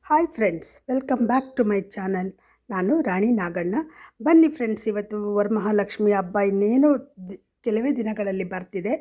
Hi friends, welcome back to my channel. ನಾನು ರಾಣಿ ನಾಗಣ್ಣ. ಬನ್ನಿ friends, ಇವತ್ತು ವರಮಹಾಲಕ್ಷ್ಮಿ ಹಬ್ಬ ಇನ್ನೇನು ಕೆಲವೇ ದಿನಗಳಲ್ಲಿ ಬರ್ತಿದೆ.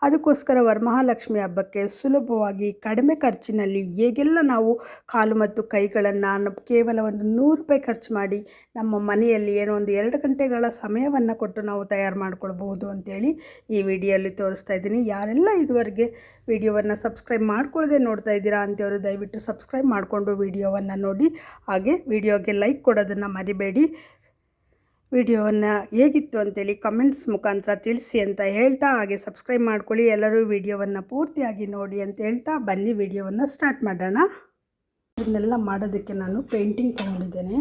ಅದಕ್ಕೋಸ್ಕರ ವರಮಹಾಲಕ್ಷ್ಮಿ ಹಬ್ಬಕ್ಕೆ ಸುಲಭವಾಗಿ ಕಡಿಮೆ ಖರ್ಚಿನಲ್ಲಿ ಹೇಗೆಲ್ಲ ನಾವು ಕಾಲು ಮತ್ತು ಕೈಗಳನ್ನು ಕೇವಲ ಒಂದು 100 ರೂಪಾಯಿ ಖರ್ಚು ಮಾಡಿ ನಮ್ಮ ಮನೆಯಲ್ಲಿ ಏನೋ ಒಂದು 2 ಗಂಟೆಗಳ ಸಮಯವನ್ನು ಕೊಟ್ಟು ನಾವು ತಯಾರು ಮಾಡ್ಕೊಳ್ಬಹುದು ಅಂತೇಳಿ ಈ ವಿಡಿಯೋಲ್ಲಿ ತೋರಿಸ್ತಾ ಇದ್ದೀನಿ. ಯಾರೆಲ್ಲ ಇದುವರೆಗೆ ವಿಡಿಯೋವನ್ನು ಸಬ್ಸ್ಕ್ರೈಬ್ ಮಾಡ್ಕೊಳ್ಳದೆ ನೋಡ್ತಾ ಇದ್ದೀರಾ ಅಂತೇವರು ದಯವಿಟ್ಟು ಸಬ್ಸ್ಕ್ರೈಬ್ ಮಾಡಿಕೊಂಡು ವಿಡಿಯೋವನ್ನು ನೋಡಿ. ಹಾಗೆ ವಿಡಿಯೋಗೆ ಲೈಕ್ ಕೊಡೋದನ್ನು ಮರಿಬೇಡಿ. ವಿಡಿಯೋವನ್ನು ಹೇಗಿತ್ತು ಅಂತೇಳಿ ಕಮೆಂಟ್ಸ್ ಮುಖಾಂತರ ತಿಳಿಸಿ ಅಂತ ಹೇಳ್ತಾ, ಹಾಗೆ ಸಬ್ಸ್ಕ್ರೈಬ್ ಮಾಡ್ಕೊಳ್ಳಿ. ಎಲ್ಲರೂ ವಿಡಿಯೋವನ್ನು ಪೂರ್ತಿಯಾಗಿ ನೋಡಿ ಅಂತ ಹೇಳ್ತಾ ಬನ್ನಿ ವಿಡಿಯೋವನ್ನು ಸ್ಟಾರ್ಟ್ ಮಾಡೋಣ. ಇದನ್ನೆಲ್ಲ ಮಾಡೋದಕ್ಕೆ ನಾನು ಪೇಂಟಿಂಗ್ ತೊಗೊಂಡಿದ್ದೇನೆ,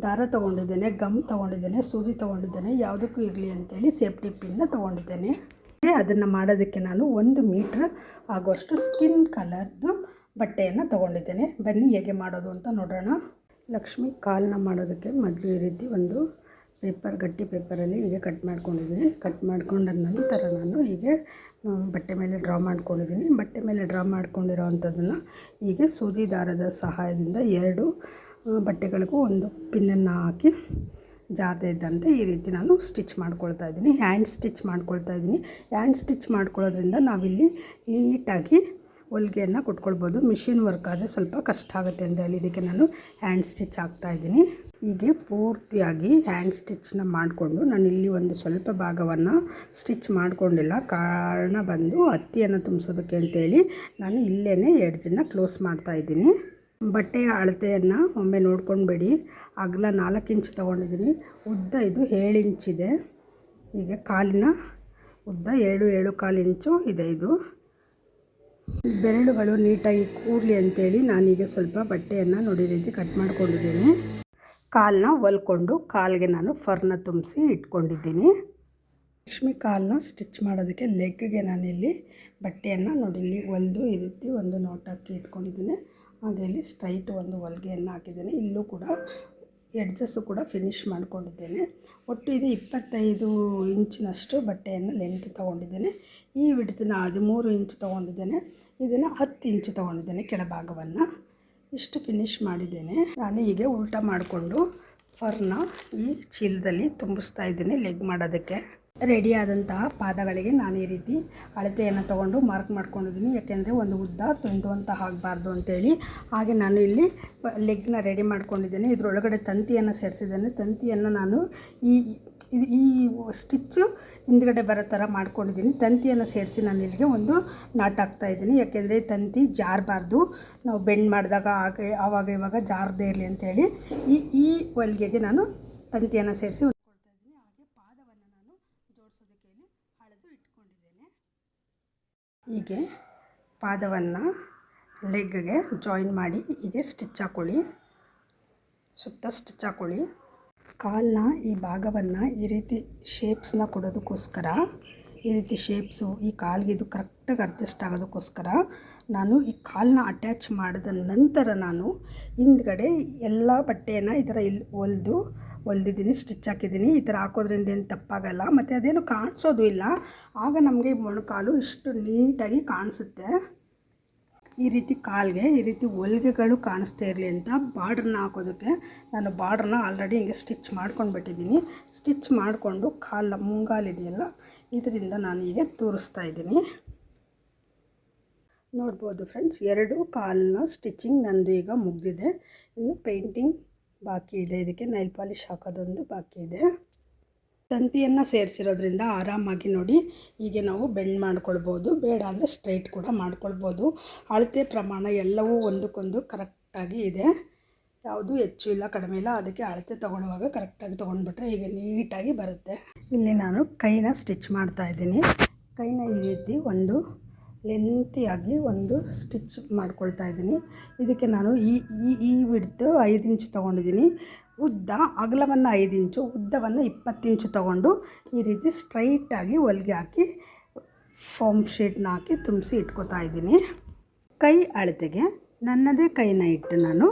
ದಾರ ತೊಗೊಂಡಿದ್ದೇನೆ, ಗಮ್ ತೊಗೊಂಡಿದ್ದೇನೆ, ಸೂಜಿ ತೊಗೊಂಡಿದ್ದೇನೆ, ಯಾವುದಕ್ಕೂ ಇರಲಿ ಅಂತೇಳಿ ಸೇಫ್ಟಿ ಪಿನ್ನ ತೊಗೊಂಡಿದ್ದೇನೆ. ಅದನ್ನು ಮಾಡೋದಕ್ಕೆ ನಾನು 1 ಮೀಟ್ರ್ ಆಗುವಷ್ಟು ಸ್ಕಿನ್ ಕಲರ್ದು ಬಟ್ಟೆಯನ್ನು ತೊಗೊಂಡಿದ್ದೇನೆ. ಬನ್ನಿ ಹೇಗೆ ಮಾಡೋದು ಅಂತ ನೋಡೋಣ. ಲಕ್ಷ್ಮಿ ಕಾಲನ್ನ ಮಾಡೋದಕ್ಕೆ ಮೊದಲು ಈ ರೀತಿ ಒಂದು ಗಟ್ಟಿ ಪೇಪರಲ್ಲಿ ಹೀಗೆ ಕಟ್ ಮಾಡ್ಕೊಂಡಿದ್ದೀನಿ. ಕಟ್ ಮಾಡ್ಕೊಂಡ ನಂತರ ನಾನು ಹೀಗೆ ಬಟ್ಟೆ ಮೇಲೆ ಡ್ರಾ ಮಾಡ್ಕೊಂಡಿದ್ದೀನಿ. ಬಟ್ಟೆ ಮೇಲೆ ಡ್ರಾ ಮಾಡ್ಕೊಂಡಿರೋ ಅಂಥದ್ದನ್ನು ಹೀಗೆ ಸೂಜಿ ದಾರದ ಸಹಾಯದಿಂದ 2 ಬಟ್ಟೆಗಳಿಗೂ ಒಂದು ಪಿನ್ನನ್ನು ಹಾಕಿ ಜಾತೆ ಇದ್ದಂತೆ ಈ ರೀತಿ ನಾನು ಸ್ಟಿಚ್ ಮಾಡ್ಕೊಳ್ತಾ ಇದ್ದೀನಿ. ಹ್ಯಾಂಡ್ ಸ್ಟಿಚ್ ಮಾಡ್ಕೊಳ್ತಾ ಇದ್ದೀನಿ. ಹ್ಯಾಂಡ್ ಸ್ಟಿಚ್ ಮಾಡ್ಕೊಳ್ಳೋದ್ರಿಂದ ನಾವಿಲ್ಲಿ ನೀಟಾಗಿ ಹೊಲಿಗೆಯನ್ನು ಕೊಟ್ಕೊಳ್ಬೋದು. ಮಿಷಿನ್ ವರ್ಕ್ ಆದರೆ ಸ್ವಲ್ಪ ಕಷ್ಟ ಆಗುತ್ತೆ ಅಂತ ಹೇಳಿ ಇದಕ್ಕೆ ನಾನು ಹ್ಯಾಂಡ್ ಸ್ಟಿಚ್ ಹಾಕ್ತಾಯಿದ್ದೀನಿ. ಹೀಗೆ ಪೂರ್ತಿಯಾಗಿ ಹ್ಯಾಂಡ್ ಸ್ಟಿಚ್ನ ಮಾಡಿಕೊಂಡು ನಾನು ಇಲ್ಲಿ ಒಂದು ಸ್ವಲ್ಪ ಭಾಗವನ್ನು ಸ್ಟಿಚ್ ಮಾಡಿಕೊಂಡಿಲ್ಲ. ಕಾರಣ ಬಂದು ಹತ್ತಿಯನ್ನು ತುಂಬಿಸೋದಕ್ಕೆ ಅಂತೇಳಿ ನಾನು ಇಲ್ಲೇ ಎಡ್ಜನ್ನು ಕ್ಲೋಸ್ ಮಾಡ್ತಾಯಿದ್ದೀನಿ. ಬಟ್ಟೆಯ ಅಳತೆಯನ್ನು ಒಮ್ಮೆ ನೋಡ್ಕೊಂಡ್ಬೇಡಿ. ಅಗಲ 4 ಇಂಚ್ ತೊಗೊಂಡಿದ್ದೀನಿ, ಉದ್ದ ಇದು 7 ಇಂಚಿದೆ. ಹೀಗೆ ಕಾಲಿನ ಉದ್ದ 7.25 ಇಂಚು ಇದೆ. ಇದು ಬೆರಳುಗಳು ನೀಟಾಗಿ ಕೂರಲಿ ಅಂತೇಳಿ ನಾನೀಗ ಸ್ವಲ್ಪ ಬಟ್ಟೆಯನ್ನು ನೋಡಿ ರೀತಿ ಕಟ್ ಮಾಡ್ಕೊಂಡಿದ್ದೀನಿ. ಕಾಲನ್ನ ಹೊಲ್ಕೊಂಡು ಕಾಲಿಗೆ ನಾನು ಫರ್ನ ತುಂಬಿಸಿ ಇಟ್ಕೊಂಡಿದ್ದೀನಿ. ಲಕ್ಷ್ಮಿ ಕಾಲನ್ನ ಸ್ಟಿಚ್ ಮಾಡೋದಕ್ಕೆ ಲೆಗ್ಗೆ ನಾನಿಲ್ಲಿ ಬಟ್ಟೆಯನ್ನು ನೋಡಿ ಇಲ್ಲಿ ಹೊಲಿದು ಈ ರೀತಿ ಒಂದು ನೋಟಾಕಿ ಇಟ್ಕೊಂಡಿದ್ದೀನಿ. ಹಾಗೆ ಇಲ್ಲಿ ಸ್ಟ್ರೈಟ್ ಒಂದು ಹೊಲಿಗೆಯನ್ನು ಹಾಕಿದ್ದೇನೆ. ಇಲ್ಲೂ ಕೂಡ ಎಡ್ಜಸ್ಸು ಕೂಡ ಫಿನಿಶ್ ಮಾಡ್ಕೊಂಡಿದ್ದೇನೆ. ಒಟ್ಟು ಇದು 25 ಇಂಚಿನಷ್ಟು ಬಟ್ಟೆಯನ್ನು ಲೆಂತ್ ತೊಗೊಂಡಿದ್ದೇನೆ. ಈ ವಿಡ್ತನ್ನ 13 ಇಂಚ್ ತೊಗೊಂಡಿದ್ದೇನೆ. ಇದನ್ನು 10 ಇಂಚು ತೊಗೊಂಡಿದ್ದೇನೆ ಕೆಳಭಾಗವನ್ನು. ಇಷ್ಟು ಫಿನಿಶ್ ಮಾಡಿದ್ದೇನೆ. ನಾನು ಹೀಗೆ ಉಲ್ಟಾ ಮಾಡಿಕೊಂಡು ಫರ್ನ ಈ ಚೀಲದಲ್ಲಿ ತುಂಬಿಸ್ತಾ ಇದ್ದೀನಿ. ಲೆಗ್ ಮಾಡೋದಕ್ಕೆ ರೆಡಿ ಆದಂತಹ ಪಾದಗಳಿಗೆ ನಾನು ಈ ರೀತಿ ಅಳತೆಯನ್ನು ತೊಗೊಂಡು ಮಾರ್ಕ್ ಮಾಡ್ಕೊಂಡಿದ್ದೀನಿ. ಯಾಕೆಂದರೆ ಒಂದು ಉದ್ದ ತುಂಡು ಅಂತ ಆಗಬಾರ್ದು ಅಂತೇಳಿ. ಹಾಗೆ ನಾನು ಇಲ್ಲಿ ಲೆಗ್ನ ರೆಡಿ ಮಾಡ್ಕೊಂಡಿದ್ದೇನೆ. ಇದರೊಳಗಡೆ ತಂತಿಯನ್ನು ಸೇರಿಸಿದ್ದೇನೆ. ತಂತಿಯನ್ನು ನಾನು ಈ ಸ್ಟಿಚ್ಚು ಹಿಂದ್ಗಡೆ ಬರೋ ಥರ ಮಾಡ್ಕೊಂಡಿದ್ದೀನಿ. ತಂತಿಯನ್ನು ಸೇರಿಸಿ ನಾನು ಇಲ್ಲಿಗೆ ಒಂದು ನಾಟ್ ಹಾಕ್ತಾಯಿದ್ದೀನಿ. ಯಾಕೆಂದರೆ ತಂತಿ ಜಾರಬಾರ್ದು, ನಾವು ಬೆಂಡ್ ಮಾಡಿದಾಗ ಆವಾಗ ಇವಾಗ ಜಾರದೇ ಇರಲಿ ಅಂತೇಳಿ ಈ ಹೊಲಿಗೆಗೆ ನಾನು ತಂತಿಯನ್ನು ಸೇರಿಸಿ ಹೊಲ್ಕೊಳ್ತಾ ಇದ್ದೀನಿ. ಹಾಗೆ ಪಾದವನ್ನು ನಾನು ಜೋಡಿಸೋದಕ್ಕೆ ಇಲ್ಲಿ ಹಳೆದು ಇಟ್ಕೊಂಡಿದ್ದೇನೆ. ಹೀಗೆ ಪಾದವನ್ನು ಲೆಗ್ಗೆ ಜಾಯಿನ್ ಮಾಡಿ ಹೀಗೆ ಸ್ಟಿಚ್ ಹಾಕ್ಕೊಳ್ಳಿ, ಸುತ್ತ ಸ್ಟಿಚ್ ಹಾಕ್ಕೊಳ್ಳಿ. ಕಾಲನ್ನ ಈ ಭಾಗವನ್ನು ಈ ರೀತಿ ಶೇಪ್ಸ್ನ ಕೊಡೋದಕ್ಕೋಸ್ಕರ, ಈ ರೀತಿ ಶೇಪ್ಸು ಈ ಕಾಲಿಗೆ ಇದು ಕರೆಕ್ಟಾಗಿ ಅಡ್ಜಸ್ಟ್ ಆಗೋದಕ್ಕೋಸ್ಕರ ನಾನು ಈ ಕಾಲನ್ನ ಅಟ್ಯಾಚ್ ಮಾಡಿದ ನಂತರ ನಾನು ಹಿಂದ್ಗಡೆ ಎಲ್ಲ ಬಟ್ಟೆಯನ್ನು ಈ ಥರ ಇಲ್ಲಿ ಹೊಲ್ದಿದ್ದೀನಿ, ಸ್ಟಿಚ್ ಹಾಕಿದ್ದೀನಿ. ಈ ಥರ ಹಾಕೋದ್ರಿಂದ ಏನು ತಪ್ಪಾಗಲ್ಲ, ಮತ್ತು ಅದೇನು ಕಾಣಿಸೋದು ಇಲ್ಲ. ಆಗ ನಮಗೆ ಮೊಣಕಾಲು ಇಷ್ಟು ನೀಟಾಗಿ ಕಾಣಿಸುತ್ತೆ. ಈ ರೀತಿ ಕಾಲಿಗೆ ಈ ರೀತಿ ಹೊಲಿಗೆಗಳು ಕಾಣಿಸ್ತಾ ಇರಲಿ ಅಂತ ಬಾರ್ಡ್ರನ್ನ ಹಾಕೋದಕ್ಕೆ ನಾನು ಬಾರ್ಡ್ರನ್ನ ಆಲ್ರೆಡಿ ಹಿಂಗೆ ಸ್ಟಿಚ್ ಮಾಡ್ಕೊಂಡ್ಬಿಟ್ಟಿದ್ದೀನಿ. ಸ್ಟಿಚ್ ಮಾಡಿಕೊಂಡು ಕಾಲ ಮುಂಗಾಲಿದೆಯಲ್ಲ ಇದರಿಂದ ನಾನು ಹೀಗೆ ತೋರಿಸ್ತಾ ಇದ್ದೀನಿ. ನೋಡ್ಬೋದು ಫ್ರೆಂಡ್ಸ್, 2 ಕಾಲನ್ನ ಸ್ಟಿಚಿಂಗ್ ನಂದು ಈಗ ಮುಗಿದಿದೆ. ಇನ್ನು ಪೇಂಟಿಂಗ್ ಬಾಕಿ ಇದೆ. ಇದಕ್ಕೆ ನೈಲ್ ಪಾಲಿಶ್ ಹಾಕೋದೊಂದು ಬಾಕಿ ಇದೆ. ತಂತಿಯನ್ನು ಸೇರಿಸಿರೋದ್ರಿಂದ ಆರಾಮಾಗಿ ನೋಡಿ ಹೀಗೆ ನಾವು ಬೆಂಡ್ ಮಾಡ್ಕೊಳ್ಬೋದು. ಬೇಡ ಅಂದರೆ ಸ್ಟ್ರೈಟ್ ಕೂಡ ಮಾಡ್ಕೊಳ್ಬೋದು. ಅಳತೆ ಪ್ರಮಾಣ ಎಲ್ಲವೂ ಒಂದಕ್ಕೊಂದು ಕರೆಕ್ಟಾಗಿ ಇದೆ. ಯಾವುದು ಹೆಚ್ಚು ಇಲ್ಲ ಕಡಿಮೆ ಇಲ್ಲ. ಅದಕ್ಕೆ ಅಳತೆ ತೊಗೊಳ್ಳುವಾಗ ಕರೆಕ್ಟಾಗಿ ತೊಗೊಂಡ್ಬಿಟ್ರೆ ಹೀಗೆ ನೀಟಾಗಿ ಬರುತ್ತೆ. ಇಲ್ಲಿ ನಾನು ಕೈನ ಸ್ಟಿಚ್ ಮಾಡ್ತಾಯಿದ್ದೀನಿ. ಕೈನ ಈ ರೀತಿ ಒಂದು ಲೆಂತಿಯಾಗಿ ಒಂದು ಸ್ಟಿಚ್ ಮಾಡ್ಕೊಳ್ತಾ ಇದ್ದೀನಿ. ಇದಕ್ಕೆ ನಾನು ಈ ವಿಡ್ತು 5 ಇಂಚು ತೊಗೊಂಡಿದ್ದೀನಿ. ಉದ್ದ ಅಗಲವನ್ನು 5 ಇಂಚು, ಉದ್ದವನ್ನು 20 ಇಂಚು ತೊಗೊಂಡು ಈ ರೀತಿ ಸ್ಟ್ರೈಟಾಗಿ ಹೊಲಿಗೆ ಹಾಕಿ ಫೋಮ್ ಶೀಟ್ನ ಹಾಕಿ ತುಂಬಿಸಿ ಇಟ್ಕೋತಾ ಇದ್ದೀನಿ. ಕೈ ಅಳತೆಗೆ ನನ್ನದೇ ಕೈನ ಇಟ್ಟು ನಾನು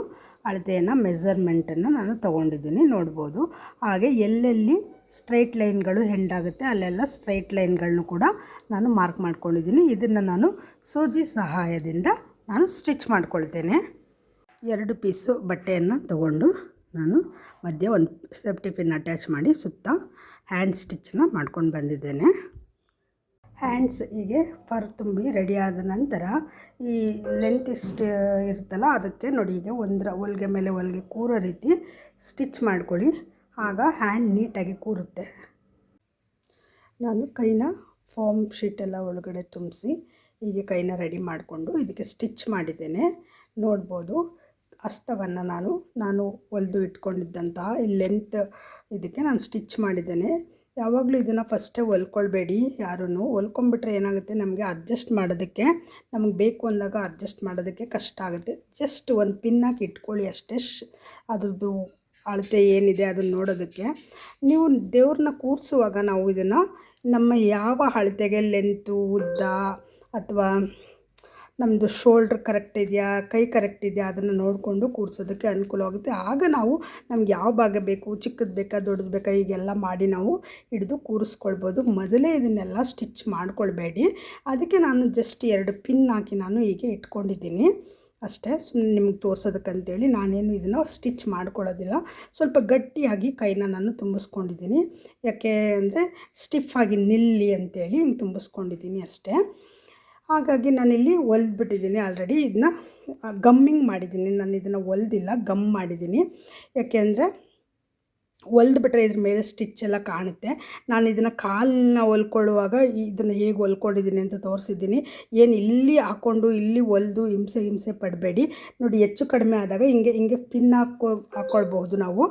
ಅಳತೆಯನ್ನು ಮೆಜರ್ಮೆಂಟನ್ನು ನಾನು ತೊಗೊಂಡಿದ್ದೀನಿ, ನೋಡ್ಬೋದು. ಹಾಗೆ ಎಲ್ಲೆಲ್ಲಿ ಸ್ಟ್ರೈಟ್ ಲೈನ್ಗಳು ಹೆಂಡಾಗುತ್ತೆ ಅಲ್ಲೆಲ್ಲ ಸ್ಟ್ರೈಟ್ ಲೈನ್ಗಳನ್ನು ಕೂಡ ನಾನು ಮಾರ್ಕ್ ಮಾಡ್ಕೊಂಡಿದ್ದೀನಿ. ಇದನ್ನು ನಾನು ಸೂಜಿ ಸಹಾಯದಿಂದ ನಾನು ಸ್ಟಿಚ್ ಮಾಡ್ಕೊಳ್ತೇನೆ. 2 ಪೀಸು ಬಟ್ಟೆಯನ್ನು ತಗೊಂಡು ನಾನು ಮಧ್ಯೆ ಒಂದು ಸೇಫ್ಟಿ ಪಿನ್ ಅಟ್ಯಾಚ್ ಮಾಡಿ ಸುತ್ತ ಹ್ಯಾಂಡ್ ಸ್ಟಿಚ್ಚನ್ನ ಮಾಡ್ಕೊಂಡು ಬಂದಿದ್ದೇನೆ. ಹ್ಯಾಂಡ್ಸ್ ಹೀಗೆ ಫರ್ ತುಂಬಿ ರೆಡಿ ಆದ ನಂತರ ಈ ಲೆಂತ್ ಇಷ್ಟು ಇರುತ್ತಲ್ಲ ಅದಕ್ಕೆ ನೋಡಿ ಹೀಗೆ ಹೊಲಿಗೆ ಮೇಲೆ ಹೊಲಿಗೆ ಕೂರೋ ರೀತಿ ಸ್ಟಿಚ್ ಮಾಡ್ಕೊಳ್ಳಿ. ಆಗ ಹ್ಯಾಂಡ್ ನೀಟಾಗಿ ಕೂರುತ್ತೆ. ನಾನು ಕೈನ ಫಾರ್ಮ್ ಶೀಟೆಲ್ಲ ಒಳಗಡೆ ತುಂಬಿಸಿ ಹೀಗೆ ಕೈನ ರೆಡಿ ಮಾಡಿಕೊಂಡು ಇದಕ್ಕೆ ಸ್ಟಿಚ್ ಮಾಡಿದ್ದೇನೆ. ನೋಡ್ಬೋದು ಹಸ್ತವನ್ನು ನಾನು ಹೊಲಿದು ಇಟ್ಕೊಂಡಿದ್ದಂತಹ ಈ ಲೆಂತ್ ಇದಕ್ಕೆ ನಾನು ಸ್ಟಿಚ್ ಮಾಡಿದ್ದೇನೆ. ಯಾವಾಗಲೂ ಇದನ್ನು ಫಸ್ಟೇ ಹೊಲ್ಕೊಳ್ಬೇಡಿ ಯಾರೂ. ಹೊಲ್ಕೊಂಬಿಟ್ರೆ ಏನಾಗುತ್ತೆ, ನಮಗೆ ಅಡ್ಜಸ್ಟ್ ಮಾಡೋದಕ್ಕೆ ನಮಗೆ ಬೇಕು ಅಂದಾಗ ಅಡ್ಜಸ್ಟ್ ಮಾಡೋದಕ್ಕೆ ಕಷ್ಟ ಆಗುತ್ತೆ. ಜಸ್ಟ್ ಒಂದು ಪಿನ್ ಹಾಕಿ ಇಟ್ಕೊಳ್ಳಿ ಅಷ್ಟೇ. ಅದ್ರದ್ದು ಅಳತೆ ಏನಿದೆ ಅದನ್ನು ನೋಡೋದಕ್ಕೆ. ನೀವು ದೇವ್ರನ್ನ ಕೂರಿಸುವಾಗ ನಾವು ಇದನ್ನು ನಮ್ಮ ಯಾವ ಅಳತೆಗೆ ಲೆಂತು ಉದ್ದ ಅಥವಾ ನಮ್ಮದು ಶೋಲ್ಡ್ರ್ ಕರೆಕ್ಟ್ ಇದೆಯಾ ಕೈ ಕರೆಕ್ಟ್ ಇದೆಯಾ ಅದನ್ನು ನೋಡಿಕೊಂಡು ಕೂರಿಸೋದಕ್ಕೆ ಅನುಕೂಲವಾಗುತ್ತೆ. ಆಗ ನಾವು ನಮ್ಗೆ ಯಾವ ಭಾಗ ಬೇಕು, ಚಿಕ್ಕದು ಬೇಕಾ ದೊಡ್ಡದು ಬೇಕಾ ಹೀಗೆಲ್ಲ ಮಾಡಿ ನಾವು ಹಿಡಿದು ಕೂರಿಸ್ಕೊಳ್ಬೋದು. ಮೊದಲೇ ಇದನ್ನೆಲ್ಲ ಸ್ಟಿಚ್ ಮಾಡ್ಕೊಳ್ಬೇಡಿ. ಅದಕ್ಕೆ ನಾನು ಜಸ್ಟ್ 2 ಪಿನ್ ಹಾಕಿ ನಾನು ಹೀಗೆ ಇಟ್ಕೊಂಡಿದ್ದೀನಿ ಅಷ್ಟೇ. ಸುಮ್ಮನೆ ನಿಮ್ಗೆ ತೋರಿಸೋದಕ್ಕಂತೇಳಿ ನಾನೇನು ಇದನ್ನು ಸ್ಟಿಚ್ ಮಾಡ್ಕೊಳ್ಳೋದಿಲ್ಲ. ಸ್ವಲ್ಪ ಗಟ್ಟಿಯಾಗಿ ಕೈನ ನಾನು ತುಂಬಿಸ್ಕೊಂಡಿದ್ದೀನಿ. ಯಾಕೆ ಅಂದರೆ ಸ್ಟಿಫಾಗಿ ನಿಲ್ಲಿ ಅಂತೇಳಿ ಹಿಂಗೆ ತುಂಬಿಸ್ಕೊಂಡಿದ್ದೀನಿ ಅಷ್ಟೇ. ಹಾಗಾಗಿ ನಾನಿಲ್ಲಿ ಹೊಲ್ದ್ಬಿಟ್ಟಿದ್ದೀನಿ ಆಲ್ರೆಡಿ. ಇದನ್ನ ಗಮ್ಮಿಂಗ್ ಮಾಡಿದ್ದೀನಿ. ನಾನು ಇದನ್ನು ಹೊಲ್ದಿಲ್ಲ, ಗಮ್ ಮಾಡಿದ್ದೀನಿ. ಯಾಕೆ ಅಂದರೆ ಹೊಲ್ದ್ಬಿಟ್ರೆ ಇದ್ರ ಮೇಲೆ ಸ್ಟಿಚ್ ಎಲ್ಲ ಕಾಣುತ್ತೆ. ನಾನು ಇದನ್ನು ಕಾಲನ್ನ ಹೊಲ್ಕೊಳ್ಳುವಾಗ ಇದನ್ನು ಹೇಗೆ ಹೊಲ್ಕೊಂಡಿದ್ದೀನಿ ಅಂತ ತೋರಿಸಿದ್ದೀನಿ. ಏನು ಇಲ್ಲಿ ಹಾಕ್ಕೊಂಡು ಇಲ್ಲಿ ಹೊಲ್ದು ಹಿಂಸೆ ಪಡಬೇಡಿ. ನೋಡಿ ಹೆಚ್ಚು ಕಡಿಮೆ ಆದಾಗ ಹಿಂಗೆ ಪಿನ್ ಹಾಕ್ಕೊಳ್ಬಹುದು ನಾವು.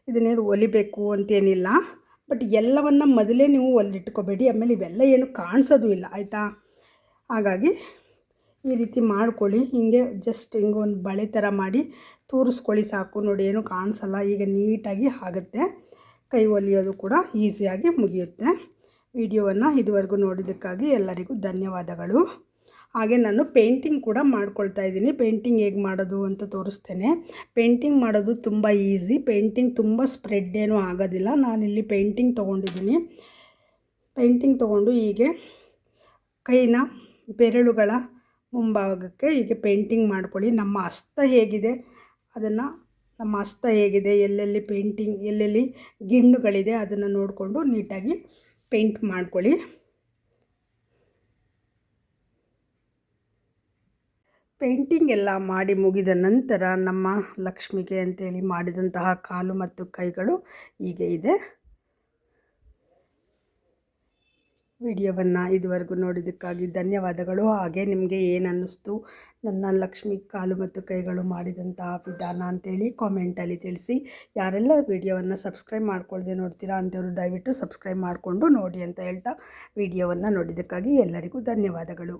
ಇದನ್ನೇನು ಹೊಲಿಬೇಕು ಅಂತೇನಿಲ್ಲ. ಬಟ್ ಎಲ್ಲವನ್ನು ಮೊದಲೇ ನೀವು ಹೊಲಿಟ್ಕೋಬೇಡಿ. ಆಮೇಲೆ ಇವೆಲ್ಲ ಏನು ಕಾಣಿಸೋದು ಇಲ್ಲ, ಆಯಿತಾ? ಹಾಗಾಗಿ ಈ ರೀತಿ ಮಾಡ್ಕೊಳ್ಳಿ. ಹಿಂಗೆ ಜಸ್ಟ್ ಹಿಂಗೆ ಒಂದು ಬಳೆ ಥರ ಮಾಡಿ ತೂರಿಸ್ಕೊಳ್ಳಿ ಸಾಕು. ನೋಡಿ ಏನು ಕಾಣಿಸಲ್ಲ. ಈಗ ನೀಟಾಗಿ ಆಗುತ್ತೆ. ಕೈ ಹೊಲಿಯೋದು ಕೂಡ ಈಸಿಯಾಗಿ ಮುಗಿಯುತ್ತೆ. ವಿಡಿಯೋವನ್ನು ಇದುವರೆಗೂ ನೋಡಿದ್ದಕ್ಕಾಗಿ ಎಲ್ಲರಿಗೂ ಧನ್ಯವಾದಗಳು. ಹಾಗೆ ನಾನು ಪೇಂಟಿಂಗ್ ಕೂಡ ಮಾಡ್ಕೊಳ್ತಾ ಇದ್ದೀನಿ. ಪೇಂಟಿಂಗ್ ಹೇಗೆ ಮಾಡೋದು ಅಂತ ತೋರಿಸ್ತೇನೆ. ಪೇಂಟಿಂಗ್ ಮಾಡೋದು ತುಂಬ ಈಸಿ. ಪೇಂಟಿಂಗ್ ತುಂಬ ಸ್ಪ್ರೆಡ್ ಏನೂ ಆಗೋದಿಲ್ಲ. ನಾನಿಲ್ಲಿ ಪೇಂಟಿಂಗ್ ತೊಗೊಂಡಿದ್ದೀನಿ. ಪೇಂಟಿಂಗ್ ತೊಗೊಂಡು ಹೀಗೆ ಕೈನ ಬೆರಳುಗಳ ಮುಂಭಾಗಕ್ಕೆ ಹೀಗೆ ಪೇಂಟಿಂಗ್ ಮಾಡ್ಕೊಳ್ಳಿ. ನಮ್ಮ ಹಸ್ತ ಹೇಗಿದೆ ಎಲ್ಲೆಲ್ಲಿ ಪೇಂಟಿಂಗ್ ಎಲ್ಲೆಲ್ಲಿ ಗಿಣ್ಣುಗಳಿದೆ ಅದನ್ನು ನೋಡಿಕೊಂಡು ನೀಟಾಗಿ ಪೇಂಟ್ ಮಾಡ್ಕೊಳ್ಳಿ. ಪೇಂಟಿಂಗ್ ಎಲ್ಲ ಮಾಡಿ ಮುಗಿದ ನಂತರ ನಮ್ಮ ಲಕ್ಷ್ಮಿಗೆ ಅಂತೇಳಿ ಮಾಡಿದಂತಹ ಕಾಲು ಮತ್ತು ಕೈಗಳು ಹೀಗೆ ಇದೆ. ವಿಡಿಯೋವನ್ನು ಇದುವರೆಗೂ ನೋಡಿದ್ದಕ್ಕಾಗಿ ಧನ್ಯವಾದಗಳು. ಹಾಗೆ ನಿಮಗೆ ಏನು ಅನ್ನಿಸ್ತು ನನ್ನ ಲಕ್ಷ್ಮಿ ಕಾಲು ಮತ್ತು ಕೈಗಳು ಮಾಡಿದಂತಹ ವಿಧಾನ ಅಂತೇಳಿ ಕಾಮೆಂಟಲ್ಲಿ ತಿಳಿಸಿ. ಯಾರೆಲ್ಲ ವಿಡಿಯೋವನ್ನು ಸಬ್ಸ್ಕ್ರೈಬ್ ಮಾಡ್ಕೊಳ್ಳದೆ ನೋಡ್ತೀರಾ ಅಂಥವ್ರು ದಯವಿಟ್ಟು ಸಬ್ಸ್ಕ್ರೈಬ್ ಮಾಡಿಕೊಂಡು ನೋಡಿ ಅಂತ ಹೇಳ್ತಾ ವಿಡಿಯೋವನ್ನು ನೋಡಿದ್ದಕ್ಕಾಗಿ ಎಲ್ಲರಿಗೂ ಧನ್ಯವಾದಗಳು.